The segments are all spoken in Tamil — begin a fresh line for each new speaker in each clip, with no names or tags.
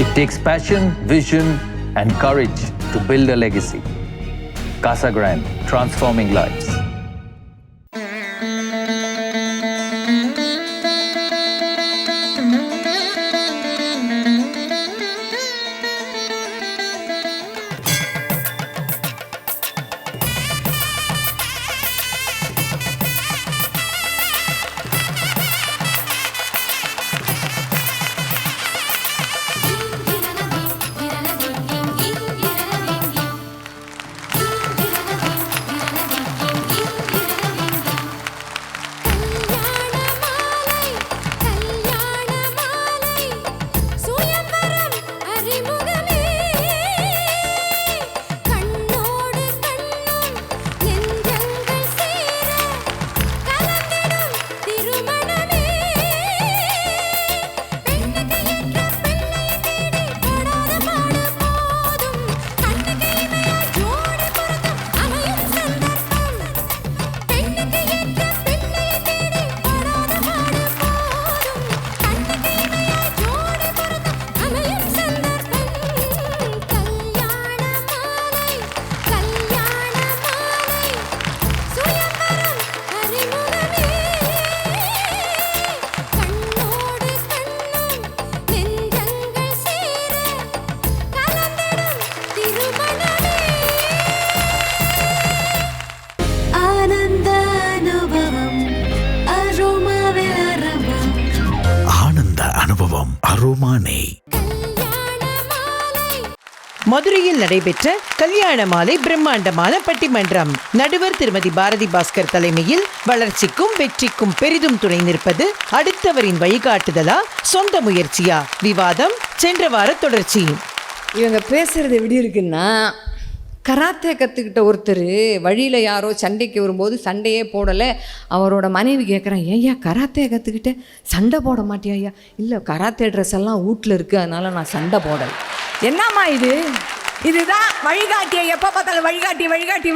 It takes passion, vision, and courage to build a legacy. Casa Grande, transforming lives.
மதுரையில் நடைபெற்ற கல்யாண மாலை பிரம்மாண்டமான பட்டிமன்றம். நடுவர் திருமதி பாரதி பாஸ்கர் தலைமையில் வளர்ச்சிக்கும் வெற்றிக்கும் பெரிதும் துணை நிற்பது அடுத்தவரின் வழிகாட்டுதலா, சொந்த முயற்சியா? விவாதம் சென்ற வார தொடர்ச்சி.
இவங்க பேசுறது எப்படி இருக்குன்னா, கராத்தே கற்றுக்கிட்ட ஒருத்தர் வழியில் யாரோ சண்டைக்கு வரும்போது சண்டையே போடலை. அவரோட மனைவி கேட்குறான், ஏய்யா கராத்தே கற்றுக்கிட்ட சண்டை போட மாட்டியா? ஐயா இல்லை, கராத்தே ட்ரெஸ் எல்லாம் வீட்டில் இருக்குது, அதனால் நான் சண்டை போடலை. என்னம்மா இதுதான் வழிகாட்டியை எப்போ பார்த்தாலும்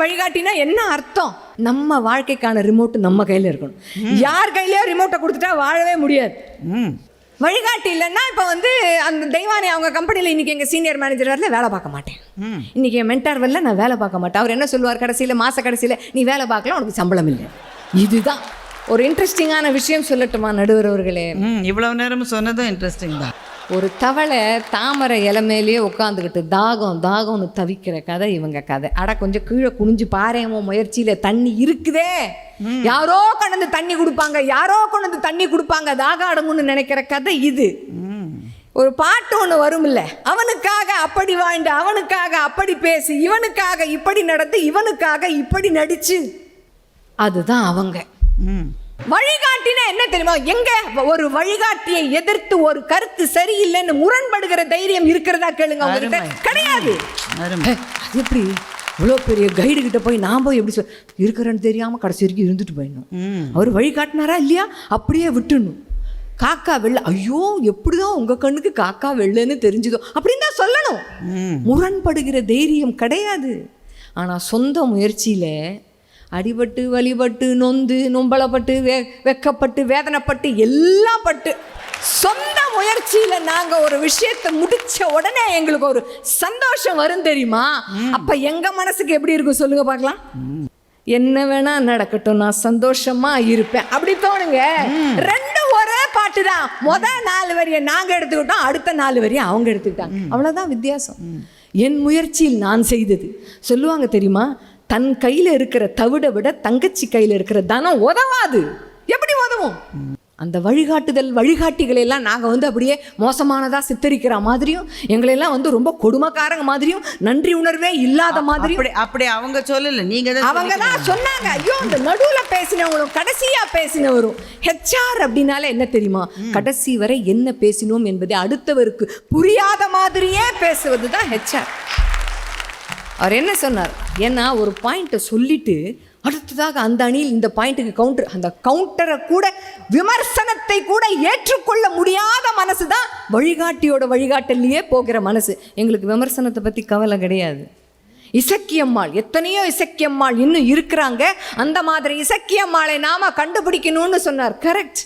வழிகாட்டினா என்ன அர்த்தம்? நம்ம வாழ்க்கைக்கான ரிமோட்டு நம்ம கையில் இருக்கணும். யார் கையிலேயோ ரிமோட்டை கொடுத்துட்டா வாழவே முடியாது. வழிகாட்டி இல்லைன்னா இப்போ அந்த தெய்வானி அவங்க கம்பெனியில் இன்றைக்கி எங்கள் சீனியர் மேனேஜர் வரல, வேலை பார்க்க மாட்டேன். இன்றைக்கி என் மென்டார் வரல, நான் வேலை பார்க்க மாட்டேன். அவர் என்ன சொல்லுவார் கடைசியில், மாத கடைசியில், நீ வேலை பார்க்கலாம், உனக்கு சம்பளம் இல்லை. இதுதான் ஒரு இன்ட்ரெஸ்டிங்கான விஷயம். சொல்லட்டுமா நடுவர் அவர்களே?
இவ்வளவு நேரம் சொன்னதும் இன்ட்ரெஸ்டிங் தான்.
ஒரு தவளை தாமரை இலைமையிலேயே உட்காந்துக்கிட்டு தாகம்னு தவிக்கிற கதை இவங்க கதை. கொஞ்சம் கீழே குனிஞ்சு பாருமோ, முயற்சியில் தண்ணி இருக்குதே, யாரோ கொண்டு தண்ணி கொடுப்பாங்க, தாகம் அடங்குன்னு நினைக்கிற கதை இது. ஒரு பாட்டு ஒன்று வரும் இல்லை, அவனுக்காக அப்படி வாழ்ந்து, அவனுக்காக அப்படி பேசி, இவனுக்காக இப்படி நடந்து, இவனுக்காக இப்படி நடிச்சு, அதுதான் அவங்க. வழிகாட்டினா என்ன தெரியுமா? எங்க ஒரு வழிகாட்டியை எதிர்த்து ஒரு கருத்து சரியில்லைன்னு முரண்படுகிற தைரியம் இருக்கிறதா கேளுங்க. அவங்ககிட்ட கிடையாது. அது எப்படி இவ்வளோ பெரிய கைடு கிட்ட போய் நான் போய் எப்படி இருக்கிறேன்னு தெரியாம கடைசி வரைக்கும் இருந்துட்டு போயிடணும். அவர் வழிகாட்டினாரா இல்லையா, அப்படியே விட்டுணும். காக்கா வெள்ளை, ஐயோ எப்படிதான் உங்க கண்ணுக்கு காக்கா வெள்ளைன்னு தெரிஞ்சுதோ அப்படின்னு தான் சொல்லணும். முரண்படுகிற தைரியம் கிடையாது. ஆனா சொந்த முயற்சியில அடிபட்டு வழிபட்டு நொந்து நொம்பலப்பட்டு வெக்கப்பட்டு வேதனைப்பட்டு எல்லாம் பட்டு சொந்த முயற்சியில் நாங்கள் ஒரு விஷயத்தை முடிச்ச உடனே எங்களுக்கு ஒரு சந்தோஷம் வரும் தெரியுமா? அப்போ எங்கள் மனசுக்கு எப்படி இருக்கும் சொல்லுங்க பார்க்கலாம். என்ன வேணா நடக்கட்டும், நான் சந்தோஷமா இருப்பேன் அப்படி தோணுங்க. ரெண்டும் ஒரே பாட்டு தான். முதல் 4 வரியை நாங்கள் எடுத்துக்கிட்டோம், அடுத்த 4 வரியை அவங்க எடுத்துக்கிட்டாங்க. அவ்வளோதான் வித்தியாசம். என் முயற்சியில் நான் செய்தது. சொல்லுவாங்க தெரியுமா, தன் கையில் இருக்கிற தவிட விட தங்கச்சி கையில் இருக்கிற தனம் உதவாது. எப்படி உதவும்? அந்த வழிகாட்டிகளை எல்லாம் நாங்கள் அப்படியே மோசமானதாக சித்தரிக்கிற மாதிரியும், எங்களெல்லாம் ரொம்ப கொடுமைக்காரங்க மாதிரியும், நன்றி உணர்வே இல்லாத மாதிரியும்.
அப்படி அவங்க சொல்லல,
அவங்க தான் சொன்னாங்க. ஐயோ, இந்த நடுவில் பேசினவங்களும் கடைசியாக பேசினவரும். ஹெச்ஆர் அப்படின்னால என்ன தெரியுமா? கடைசி வரை என்ன பேசினோம் என்பதை அடுத்தவருக்கு புரியாத மாதிரியே பேசுவது தான் ஹெச்ஆர். அவர் என்ன சொன்னார்? ஏன்னா ஒரு பாயிண்ட்டை சொல்லிட்டு அடுத்ததாக அந்த அணியில் இந்த பாயிண்ட்டுக்கு கவுண்டர், அந்த கவுண்டரை கூட விமர்சனத்தை கூட ஏற்றுக்கொள்ள முடியாத மனசு தான் வழிகாட்டியோட வழிகாட்டலையே போகிற மனசு. எங்களுக்கு விமர்சனத்தை பற்றி கவலை கிடையாது. இசக்கியம்மாள், எத்தனையோ இசக்கியம்மாள் இன்னும் இருக்கிறாங்க. அந்த மாதிரி இசக்கியம்மாளை நாம கண்டுபிடிக்கணும்னு சொன்னார். கரெக்ட்.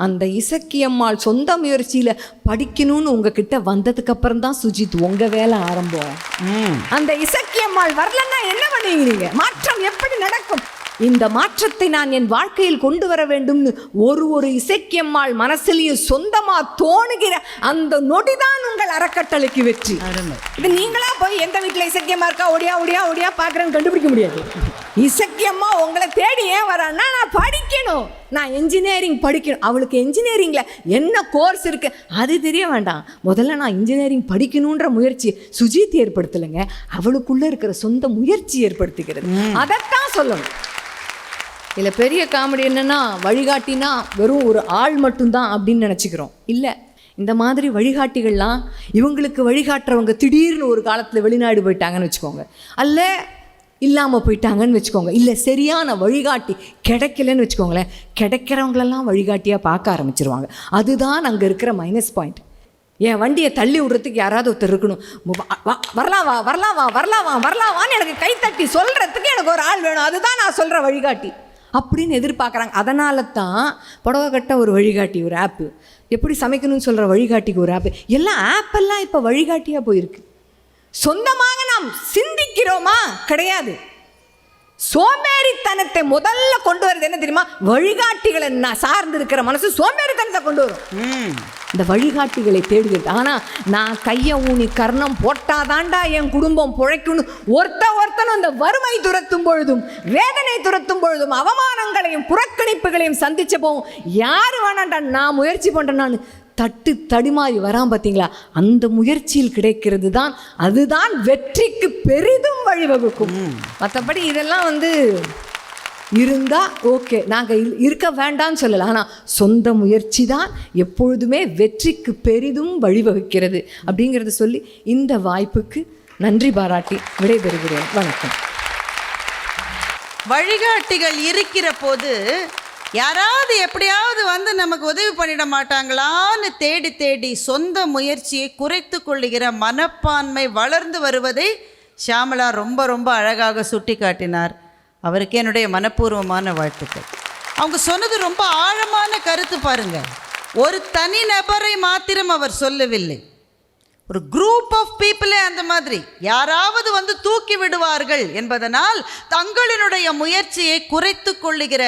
அந்த இசக்கியம்மாள் சொந்த முயற்சியில் படிக்கணும்னு உங்ககிட்ட வந்ததுக்கு அப்புறம் தான் சுஜித் உங்கள் வேலை ஆரம்பம். அந்த இசக்கியம்மாள் வரலன்னா என்ன பண்ணுவீங்க நீங்க? மாற்றம் எப்படி நடக்கும்? இந்த மாற்றத்தை நான் என் வாழ்க்கையில் கொண்டு வர வேண்டும்னு ஒரு இசக்கியம்மாள் மனசுலேயும் சொந்தமா தோணுகிற அந்த நொடிதான் உங்கள் அறக்கட்டளைக்கு வெற்றி. இது நீங்களா போய் எந்த வீட்டில் இசக்கியம்மா இருக்கா ஓடியா ஓடியா ஓடியா பார்க்குறேன்னு கண்டுபிடிக்க முடியாது. இசக்கியம்மா உங்களை தேடி ஏன் வரான்னா, நான் படிக்கணும், நான் என்ஜினியரிங் படிக்கணும். அவளுக்கு என்ஜினியரிங்கில் என்ன கோர்ஸ் இருக்கு அது தெரிய வேண்டாம், முதல்ல நான் இன்ஜினியரிங் படிக்கணுன்ற முயற்சி சுஜித் ஏற்படுத்தலைங்க, அவளுக்குள்ளே இருக்கிற சொந்த முயற்சி ஏற்படுத்திக்கிறது. அதைத்தான் சொல்லணும். இதில் பெரிய காமெடி என்னென்னா, வழிகாட்டினா வெறும் ஒரு ஆள் மட்டும்தான் அப்படின்னு நினச்சிக்கிறோம். இல்லை, இந்த மாதிரி வழிகாட்டிகள்லாம் இவங்களுக்கு வழிகாட்டுறவங்க திடீர்னு ஒரு காலத்தில் வெளிநாடு போயிட்டாங்கன்னு வச்சுக்கோங்க, அல்ல இல்லாமல் போயிட்டாங்கன்னு வச்சுக்கோங்க, இல்லை சரியான வழிகாட்டி கிடைக்கலன்னு வச்சுக்கோங்களேன், கிடைக்கிறவங்களெல்லாம் வழிகாட்டியாக பார்க்க ஆரம்பிச்சிருவாங்க. அதுதான் அங்கே இருக்கிற மைனஸ் பாயிண்ட். என் வண்டியை தள்ளி விடுறதுக்கு யாராவது ஒருத்தர் இருக்கணும். வரலாம் வா வரலாம் வா வரலாம் வா வரலாம் வான்னு எனக்கு கைத்தட்டி சொல்கிறதுக்கு எனக்கு ஒரு ஆள் வேணும். அதுதான் நான் சொல்கிற வழிகாட்டி அப்படின்னு எதிர்பார்க்குறாங்க. அதனால தான் புடவை கட்ட ஒரு வழிகாட்டி, ஒரு ஆப்பு, எப்படி சமைக்கணும்னு சொல்கிற வழிகாட்டிக்கு ஒரு ஆப்பு, எல்லாம் ஆப்பெல்லாம் இப்போ வழிகாட்டியாக போயிருக்கு. சொந்தமாக நாம் சிந்திக்கிறோமா? கிடையாது. சோம்பேறித்தனத்தை முதல்ல கொண்டு வரது என்ன தெரியுமா? வழிகாட்டிகளை சார்ந்து இருக்கிற மனசு சோம்பேறித்தனத்தை கொண்டு வரும். இந்த வழிகாட்டிகளை தேடுகிறது. ஆனால் நான் கையை ஊனி கர்ணம் போட்டாதாண்டா என் குடும்பம் பிழைக்கணும், ஒருத்தனும் இந்த வறுமை துரத்தும் பொழுதும் வேதனை துரத்தும் பொழுதும் அவமானங்களையும் புறக்கணிப்புகளையும் சந்திச்ச போகும் யார் வேணாண்டா நான் முயற்சி பண்ணுறேன் நான் தட்டு தடுமாறி வரான் பார்த்தீங்களா, அந்த முயற்சியில் கிடைக்கிறது தான், அதுதான் வெற்றிக்கு பெரிதும் வழிவகுக்கும். மற்றபடி இதெல்லாம் இருந்தால் ஓகே, நாங்கள் இருக்க வேண்டாம்னு சொல்லலை, ஆனால் சொந்த முயற்சி தான் எப்பொழுதுமே வெற்றிக்கு பெரிதும் வழிவகுக்கிறது அப்படிங்கிறத சொல்லி இந்த வாய்ப்புக்கு நன்றி பாராட்டி விடைபெறுகிறேன். வணக்கம்.
வழிகாட்டிகள் இருக்கிற போது யாராவது எப்படியாவது நமக்கு உதவி பண்ணிட மாட்டாங்களான்னு தேடி தேடி சொந்த முயற்சியை குறைத்து கொள்ளுகிற மனப்பான்மை வளர்ந்து வருவதை ஷியாமளா ரொம்ப ரொம்ப அழகாக சுட்டி காட்டினார். அவருக்கு என்னுடைய மனப்பூர்வமான வாழ்த்துக்கள். அவங்க சொன்னது ரொம்ப ஆழமான கருத்து பாருங்க. ஒரு தனி நபரை மாத்திரம் அவர் சொல்லவில்லை, ஒரு குரூப் ஆஃப் பீப்புளே அந்த மாதிரி யாராவது தூக்கி விடுவார்கள் என்பதனால் தங்களினுடைய முயற்சியை குறைத்து கொள்ளுகிற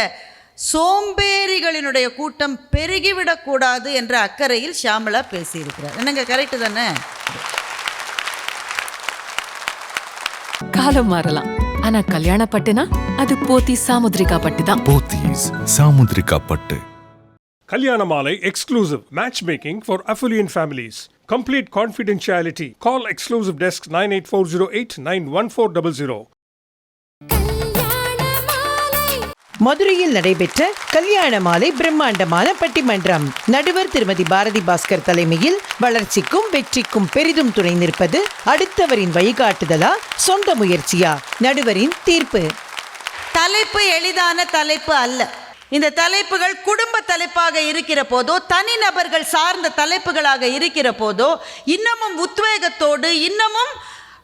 சோம்பேறிகளினுடைய கூட்டம் பெருகிவிடக்கூடாது என்ற அக்கறையில் ஷியாமளா பேசியிருக்கிறார். என்னங்க, கரெக்டு தானே?
காலம் மாறலாம், ஆனா கல்யாண பட்டுனா அது போத்தீஸ் சாமுத்ரிகா பட்டு தான்.
போத்தீஸ் சாமுத்ரிகா பட்டு.
Kalyanamala exclusive matchmaking for affluent families. Complete confidentiality. Call exclusive desk 98408 91400.
மதுரையில் நடைபெற்ற கல்யாண மாலை பிரம்மாண்டமான பட்டிமன்றம். நடுவர் திருமதி பாரதி பாஸ்கர் தலைமையில் வளர்ச்சிக்கும் வெற்றிக்கும் பெரிதும் துணை நிற்பது அடுத்தவரின் வழிகாட்டுதலா, சொந்த முயற்சியா? நடுவரின் தீர்ப்பு.
தலைப்பு எளிதான தலைப்பு அல்ல. இந்த தலைப்புகள் குடும்ப தலைப்பாக இருக்கிற போதோ, தனிநபர்கள் சார்ந்த தலைப்புகளாக இருக்கிற போதோ, இன்னமும் உத்வேகத்தோடு, இன்னமும்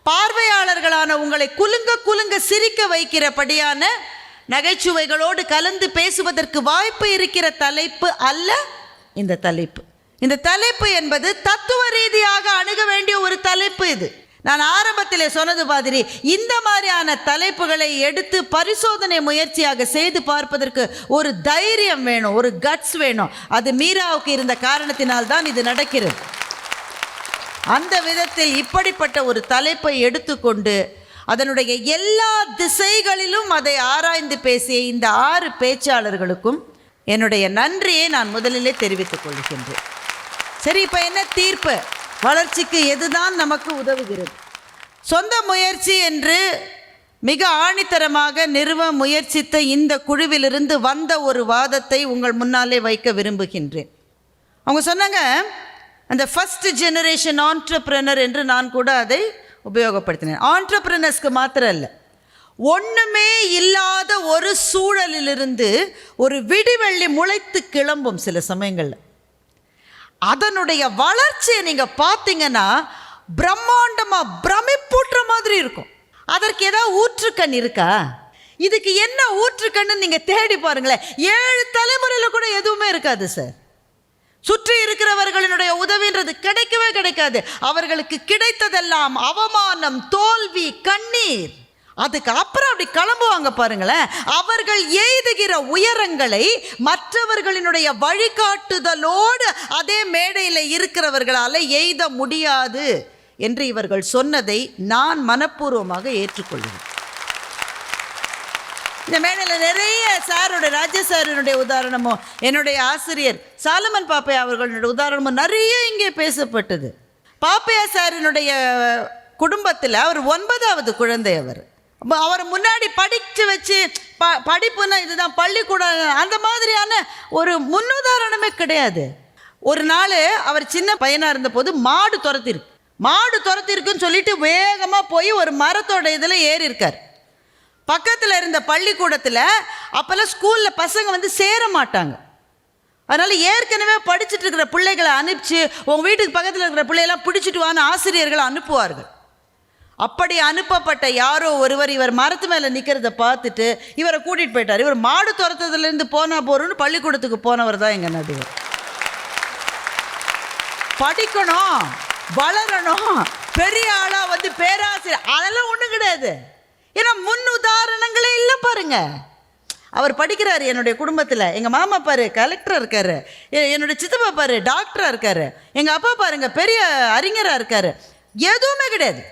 பார்வையாளர்களான உங்களை குலுங்க சிரிக்க வைக்கிறபடியான நகைச்சுவைகளோடு கலந்து பேசுவதற்கு வாய்ப்பு இருக்கிற தலைப்பு அல்ல இந்த தலைப்பு. இந்த தலைப்பு என்பது தத்துவ ரீதியாக அணுக வேண்டிய ஒரு தலைப்பு. இது நான் ஆரம்பத்தில் சொன்னது மாதிரி இந்த மாதிரியான தலைப்புகளை எடுத்து பரிசோதனை முயற்சியாக செய்து பார்ப்பதற்கு ஒரு தைரியம் வேணும், ஒரு கட்ஸ் வேணும். அது மீராவுக்கு இருந்த காரணத்தினால்தான் இது நடக்கிறது. அந்த விதத்தில் இப்படிப்பட்ட ஒரு தலைப்பை எடுத்துக்கொண்டு அதனுடைய எல்லா திசைகளிலும் அதை ஆராய்ந்து பேசிய இந்த 6 பேச்சாளர்களுக்கும் என்னுடைய நன்றியை நான் முதலிலே தெரிவித்துக் கொள்கின்றேன். சரி, இப்போ என்ன தீர்ப்பு? வளர்ச்சிக்கு எதுதான் நமக்கு உதவுகிறது? சொந்த முயற்சி என்று மிக ஆணித்தரமாக நிறுவ முயற்சித்த இந்த குழுவிலிருந்து வந்த ஒரு வாதத்தை உங்கள் முன்னாலே வைக்க விரும்புகின்றேன். அவங்க சொன்னாங்க, அந்த ஃபர்ஸ்ட் ஜெனரேஷன் ஆண்டர்பிரனர் என்று நான் கூட அதை உபயோகப்படுத்தினேன். ஆண்டர்பிரனர்ஸ்க்கு மாத்திரம் இல்லை, ஒன்றுமே இல்லாத ஒரு சூழலிலிருந்து ஒரு விடிவெள்ளி முளைத்து கிளம்பும் சில சமயங்களில். அதனுடைய வளர்ச்சியை நீங்கள் பார்த்தீங்கன்னா பிரம்மாண்டமாக பிரமிப்பூட்டுற மாதிரி இருக்கும். அதற்கு ஏதாவது ஊற்றுக்கண் இருக்கா? இதுக்கு என்ன ஊற்றுக்கண்ணு நீங்கள் தேடி பாருங்களேன். 7 தலைமுறையில் கூட எதுவுமே இருக்காது சார். சுற்றி இருக்கிறவர்களினுடைய உதவின்றது கிடைக்கவே கிடைக்காது. அவர்களுக்கு கிடைத்ததெல்லாம் அவமானம், தோல்வி, கண்ணீர். அதுக்கு அப்புறம் அப்படி கிளம்புவாங்க பாருங்களேன். அவர்கள் எய்துகிற உயரங்களை மற்றவர்களினுடைய வழிகாட்டுதலோடு அதே மேடையில் இருக்கிறவர்களால் எய்த முடியாது என்று இவர்கள் சொன்னதை நான் மனப்பூர்வமாக ஏற்றுக்கொள்கிறேன். இந்த மேடையில் நிறைய சாரோட, ராஜா சாரினுடைய உதாரணமும், என்னுடைய ஆசிரியர் சாலமன் பாப்பையா அவர்களுடைய உதாரணமும் நிறைய இங்கே பேசப்பட்டது. பாப்பையா சாரினுடைய குடும்பத்தில் அவர் 9வது குழந்தை. அவர் முன்னாடி படித்து வச்சு படிப்புன்னா இதுதான் பள்ளிக்கூடம், அந்த மாதிரியான ஒரு முன்னுதாரணமே கிடையாது. ஒரு நாள் அவர் சின்ன பையனாக இருந்தபோது மாடு துரத்திருக்குன்னு சொல்லிட்டு வேகமாக போய் ஒரு மரத்தோட இதில் ஏறி இருக்கார். பக்கத்தில் இருந்த பள்ளிக்கூடத்தில் அப்போல்லாம் ஸ்கூலில் பசங்க சேர மாட்டாங்க. அதனால் ஏற்கனவே படிச்சுட்டு இருக்கிற பிள்ளைகளை அனுப்பிச்சு உங்கள் வீட்டுக்கு பக்கத்தில் இருக்கிற பிள்ளையெல்லாம் பிடிச்சிட்டு வான்னு ஆசிரியர்களை அனுப்புவார்கள். அப்படி அனுப்பப்பட்ட யாரோ ஒருவர் இவர் மரத்து மேலே நிற்கிறத பார்த்துட்டு இவரை கூட்டிகிட்டு போயிட்டார். இவர் மாடு துரத்துறதுலேருந்து போனால் போகிறோன்னு பள்ளிக்கூடத்துக்கு போனவர் தான் எங்கள் நடுவர். படிக்கணும், வளரணும், பெரிய ஆளாக பேராசிரியர், அதெல்லாம் ஒன்றும் கிடையாது. ஏன்னா முன் உதாரணங்களே இல்லை பாருங்க. அவர் படிக்கிறாரு. என்னுடைய குடும்பத்தில் எங்கள் மாமா பாரு கலெக்டராக இருக்காரு, என்னுடைய சித்தப்பா பாரு டாக்டராக இருக்காரு, எங்கள் அப்பா பாருங்க பெரிய அறிஞராக இருக்காரு. எதுவுமே கிடையாது.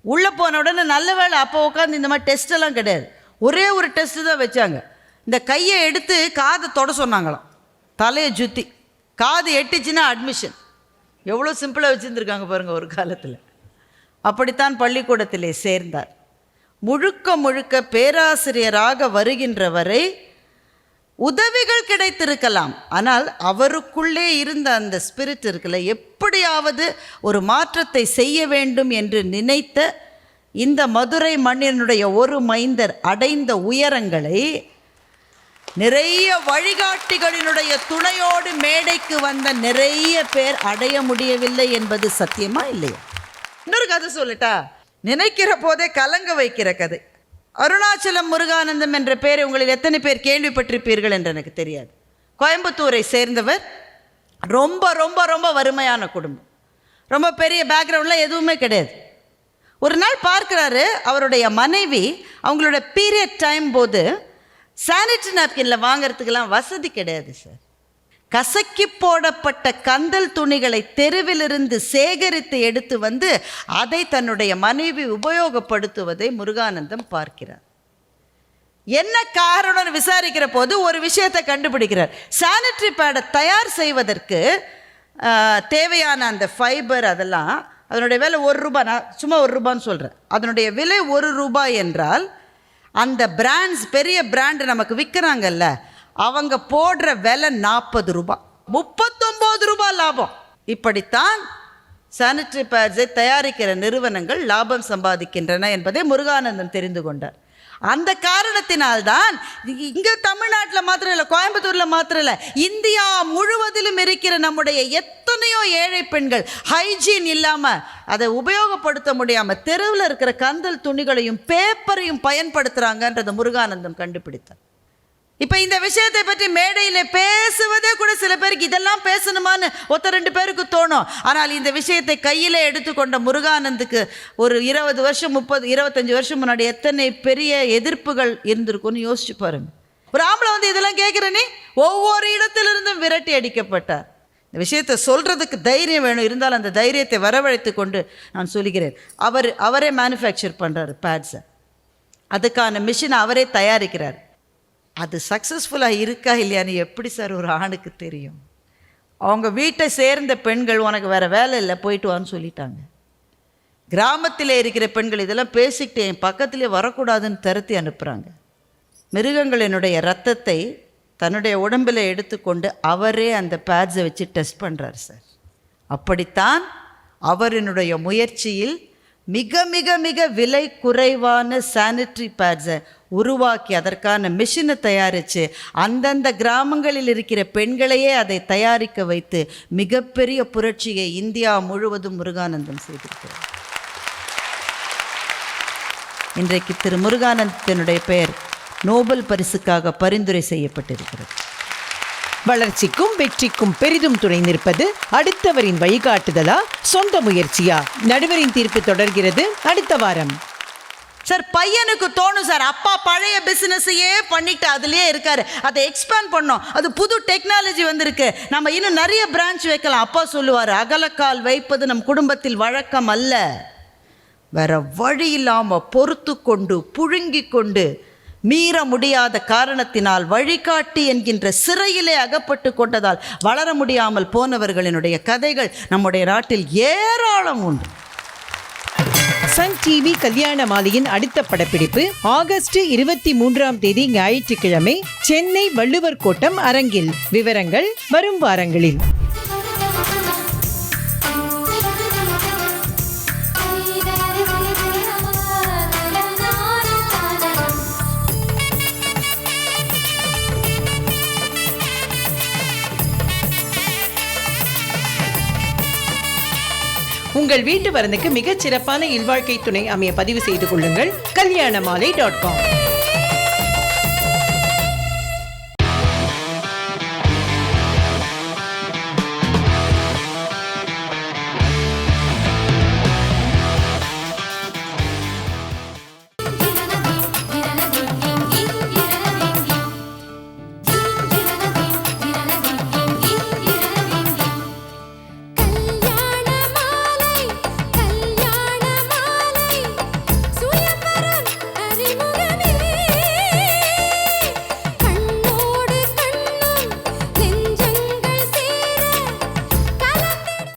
உள்ளே போன உடனே நல்ல வேளை அப்போ உட்காந்து இந்த மாதிரி டெஸ்ட்டெல்லாம் கிடையாது. ஒரே ஒரு டெஸ்ட்டு தான் வச்சாங்க. இந்த கையை எடுத்து காதை தொட சொன்னாங்களாம், தலையை சுற்றி. காது எட்டுச்சுன்னா அட்மிஷன். எவ்வளோ சிம்பிளாக வச்சுருந்துருக்காங்க பாருங்கள் ஒரு காலத்தில். அப்படித்தான் பள்ளிக்கூடத்திலே சேர்ந்தார். முழுக்க முழுக்க பேராசிரியராக வருகின்ற வரை உதவிகள் கிடைத்திருக்கலாம். ஆனால் அவருக்குள்ளே இருந்த அந்த ஸ்பிரிட் இருக்குல்ல, எப்படியாவது ஒரு மாற்றத்தை செய்ய வேண்டும் என்று நினைத்த இந்த மதுரை மண்ணினுடைய ஒரு மைந்தர் அடைந்த உயரங்களை நிறைய வழிகாட்டிகளினுடைய துணையோடு மேடைக்கு வந்த நிறைய பேர் அடைய முடியவில்லை என்பது சத்தியமா இல்லையா? இன்னொரு கதை சொல்லட்டா? நினைக்கிற போதே கலங்க வைக்கிற கதை. அருணாச்சலம் முருகானந்தம் என்ற பேரை உங்களில் எத்தனை பேர் கேள்விப்பட்டிருப்பீர்கள் என்று எனக்கு தெரியாது. கோயம்புத்தூரை சேர்ந்தவர். ரொம்ப ரொம்ப ரொம்ப வறுமையான குடும்பம், ரொம்ப பெரிய பேக்ரவுண்டில் எதுவுமே கிடையாது. ஒரு நாள் பார்க்குறாரு, அவருடைய மனைவி அவங்களோட பீரியட் டைம் போது சானிட்டரி நாப்கின்ல வாங்கிறதுக்கெல்லாம் வசதி கிடையாது சார். கசக்கி போடப்பட்ட கந்தல் துணிகளை தெருவிலிருந்து சேகரித்து எடுத்து அதை தன்னுடைய மனைவி உபயோகப்படுத்துவதை முருகானந்தம் பார்க்கிறார். என்ன காரணம்னு விசாரிக்கிற போது ஒரு விஷயத்தை கண்டுபிடிக்கிறார். சானிட்டரி பேடை தயார் செய்வதற்கு தேவையான அந்த ஃபைபர் அதெல்லாம் அதனுடைய விலை ₹1. நான் சும்மா ₹1 சொல்கிறேன். அதனுடைய விலை ₹1 என்றால் அந்த பிராண்ட்ஸ், பெரிய பிராண்டு நமக்கு விற்கிறாங்கல்ல, அவங்க போடுற விலை ₹40, ₹39 லாபம். இப்படித்தான் சானிட்டரி பேட்ஸை தயாரிக்கிற நிறுவனங்கள் லாபம் சம்பாதிக்கின்றன என்பதை முருகானந்தம் தெரிந்து கொண்டார். அந்த காரணத்தினால்தான் இங்கே தமிழ்நாட்டில் மாத்திரம் இல்லை, கோயம்புத்தூரில் மாத்திரம் இல்லை, இந்தியா முழுவதிலும் இருக்கிற நம்முடைய எத்தனையோ ஏழை பெண்கள் ஹைஜீன் இல்லாமல் அதை உபயோகப்படுத்த முடியாமல் தெருவில் இருக்கிற கந்தல் துணிகளையும் பேப்பரையும் பயன்படுத்துகிறாங்கன்றதை முருகானந்தம் கண்டுபிடித்தார். இப்போ இந்த விஷயத்தை பற்றி மேடையில் பேசுவதே கூட சில பேருக்கு இதெல்லாம் பேசணுமான்னு 1-2 பேருக்கு தோணும். ஆனால் இந்த விஷயத்தை கையில் எடுத்துக்கொண்ட முருகானந்துக்கு ஒரு 20 வருஷம் 30-25 வருஷம் முன்னாடி எத்தனை பெரிய எதிர்ப்புகள் இருந்திருக்கும்னு யோசிச்சு பாருங்க. ஒரு ஆம்பளை இதெல்லாம் கேட்குறேனே, ஒவ்வொரு இடத்திலிருந்தும் விரட்டி அடிக்கப்பட்டார். இந்த விஷயத்தை சொல்கிறதுக்கு தைரியம் வேணும். இருந்தாலும் அந்த தைரியத்தை வரவழைத்து கொண்டு நான் சொல்கிறேன். அவரே மேனுஃபேக்சர் பண்ணுறாரு பேட்ஸை. அதுக்கான மிஷினை அவரே தயாரிக்கிறார். அது சக்ஸஸ்ஃபுல்லாக இருக்கா இல்லையான்னு எப்படி சார் ஒரு ஆணுக்கு தெரியும்? அவங்க வீட்டை சேர்ந்த பெண்கள் உனக்கு வேறு வேலை இல்லை போயிட்டு வான்னு சொல்லிட்டாங்க. கிராமத்தில் இருக்கிற பெண்கள் இதெல்லாம் பேசிக்கிட்டு என் பக்கத்துலேயே வரக்கூடாதுன்னு தருத்தி அனுப்புகிறாங்க. மிருகங்களினுடைய ரத்தத்தை தன்னுடைய உடம்பில் எடுத்துக்கொண்டு அவரே அந்த பேட்ஸை வச்சு டெஸ்ட் பண்ணுறார் சார். அப்படித்தான் அவரினுடைய முயற்சியில் மிக மிக மிக விலை குறைவான சானிட்டரி பேட்ஸை உருவாக்கி அதற்கான மிஷினை தயாரித்து அந்தந்த கிராமங்களில் இருக்கிற பெண்களையே அதை தயாரிக்க வைத்து மிகப்பெரிய புரட்சியை இந்தியா முழுவதும் முருகானந்தம் செய்திருக்கிறார். இன்றைக்கு திரு முருகானந்தத்தினுடைய பெயர் நோபல் பரிசுக்காக பரிந்துரை செய்யப்பட்டிருக்கிறது.
வளர்ச்சிக்கும் வெற்றிக்கும் பெரிதும் துணை நிற்பது அடுத்தவரின் வழிகாட்டுதலா, சொந்த முயற்சியா? நடுவரின் தீர்ப்பு தொடர்கிறது அடுத்த வாரம்.
சார், பையனுக்கு தோணும் சார், அப்பா பழைய பிசினஸையே பண்ணிட்டு அதுலயே இருக்காரு, அதை எக்ஸ்பேண்ட் பண்ணோம், அது புது டெக்னாலஜி வந்திருக்கு, நம்ம இன்னும் நிறைய பிரான்ச் வைக்கலாம். அப்பா சொல்லுவார், அகலக்கால் வைப்பது நம் குடும்பத்தில் வழக்கம் அல்ல. வேற வழி இல்லாம பொறுத்து கொண்டு புழுங்கி கொண்டு மீற முடியாத காரணத்தினால் வழிகாட்டி என்கின்ற சிறையிலே அகப்பட்டு கொண்டதால் வளர முடியாமல் போனவர்களினுடைய கதைகள் நம்முடைய நாட்டில் ஏராளம் உண்டு.
சன் டிவி கல்யாண மாலையின் அடுத்த படப்பிடிப்பு ஆகஸ்ட் 23 ஞாயிற்றுக்கிழமை சென்னை வள்ளுவர் கோட்டம் அரங்கில். விவரங்கள் வரும் வாரங்களில். உங்கள் வீட்டு வரனுக்கு மிகச் சிறப்பான இல்வாழ்க்கை துணை அமைய பதிவு செய்து கொள்ளுங்கள். kalyanamaalai.com